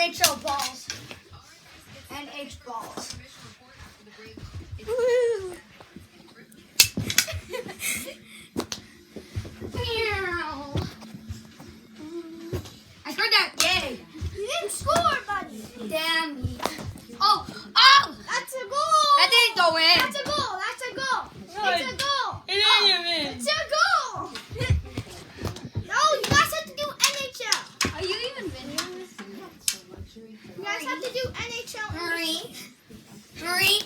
NHL balls. NH balls. Woo! I scored that. Yay. You didn't score, buddy. Damn me. Oh. Oh. That's a goal. That didn't go in. That's a goal. That's a goal. It's a goal. It didn't even. It's a goal. No, you guys have to do NHL. Are you even videoing this? You guys have to do NHL. Hurry. Hurry.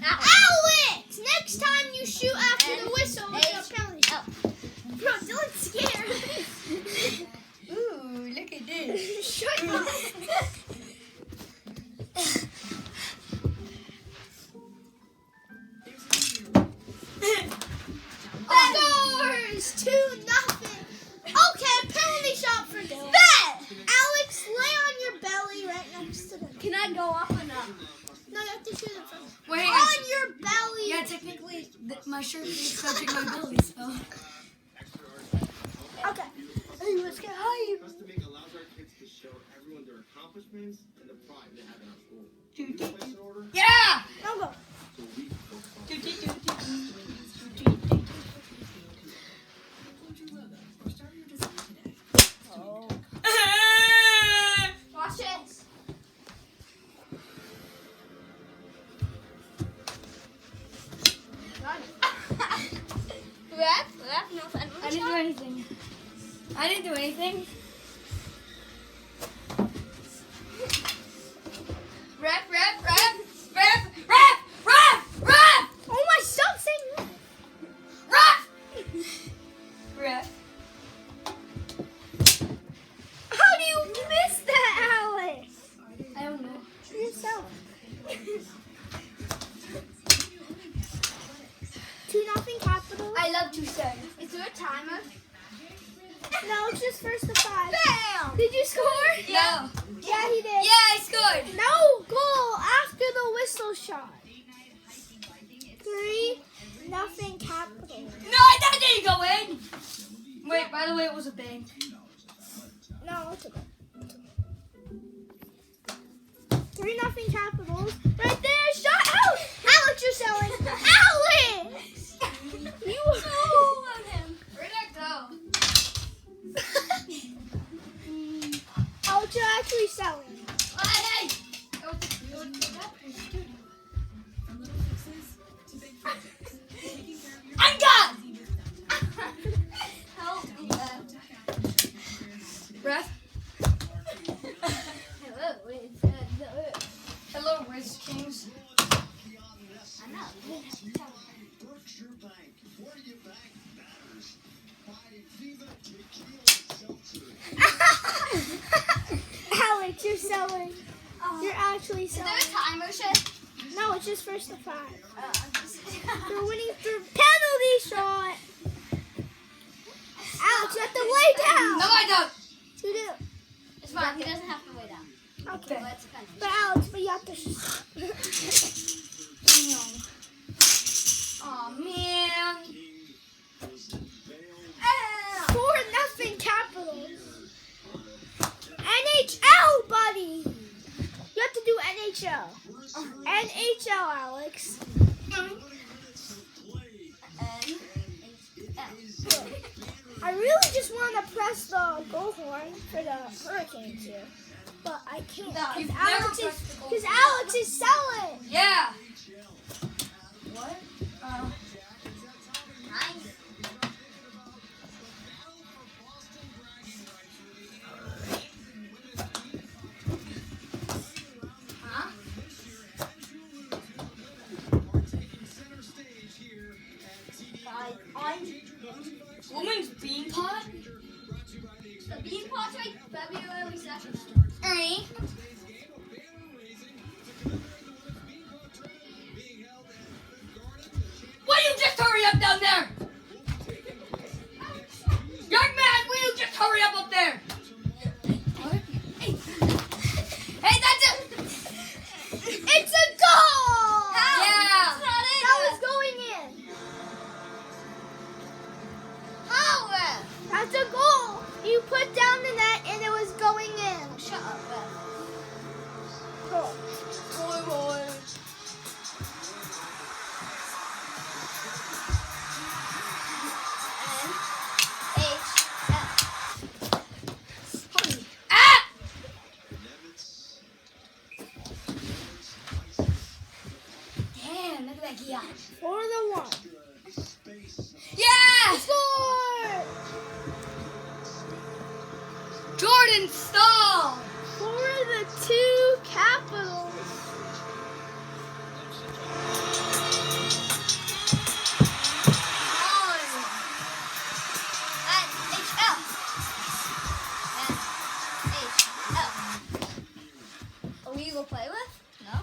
Alex! Next time you shoot after the whistle, it's a penalty. Bro, Dylan's scared. Ooh, look at this. Shut up. Scores 2-0. Okay, penalty shot for Dylan. Bet. Alex, lay on your belly right next to them. Can I go up or not? No, you have to shoot it from Wait. on your belly. Yeah, technically, my shirt is touching my belly, so. Okay. Hey, let's get hype. Customing allows our kids to show everyone their accomplishments and the pride they have in our school. Can you place an order? Yeah. Now go. So we can focus on Watch it. I didn't do anything. I didn't do anything. Ref. Oh my, stop saying Ref. Ref. How do you miss that, Alex? I don't know. Yourself. 2-0 Capitals. I love to say. Is there a timer? No, it's just first to 5. Bam. Did you score? No. Yeah, he did. Yeah, I scored. No goal after the whistle shot. 3-0 Capitals. No, that didn't go in. Wait, by the way, it was a bank. No, it's okay. 3-0 Capitals. Right there, shot out. Alex, you're selling. Alex! You on him. Where'd that go? Alex, you're actually selling. Hey! I'm done! Help me. Ref? Hello, Riz Kings. I'm not. Berkshire Bank. Where you bank matters. Buy Viva Tequila Seltzer. Alex, you're selling. You're actually Is there selling. a timer, Shay? No, it's just first to 5. You're winning through penalty shot. Alex, you have to lay down. No, I don't. You do. It's fine. He doesn't have to lay down. Okay. Let's finish. But Alex, but you have to. Aw, man. 4-0 Capitals. NHL, buddy. You have to do NHL. NHL, Alex. I really just want to press the goal horn for the Hurricanes here, but I can't No, you've because never Alex, pressed the goal because horn. Alex is selling. Yeah. What? Huh? Woman's bean pot? The bean pot's like February 2nd. Ernie. Will you just hurry up down there? backyard. For the one. Yeah! Score! Jordan Stahl! For the two Capitals. Illegal play with? No.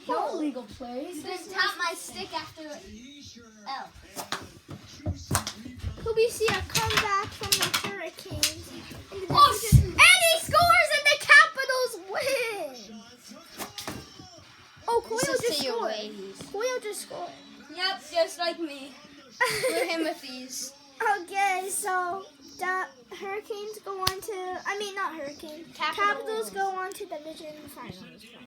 No illegal plays. Just tap my stick after L. Could we see a comeback from the Hurricanes? Oh, And he scores and the Capitals win! Oh, Coyle just scored. Coyle just scored. Yep, just like me. We're Himothy's. Okay, so the Hurricanes go on to, not Hurricanes, Capitals go on to the division finals.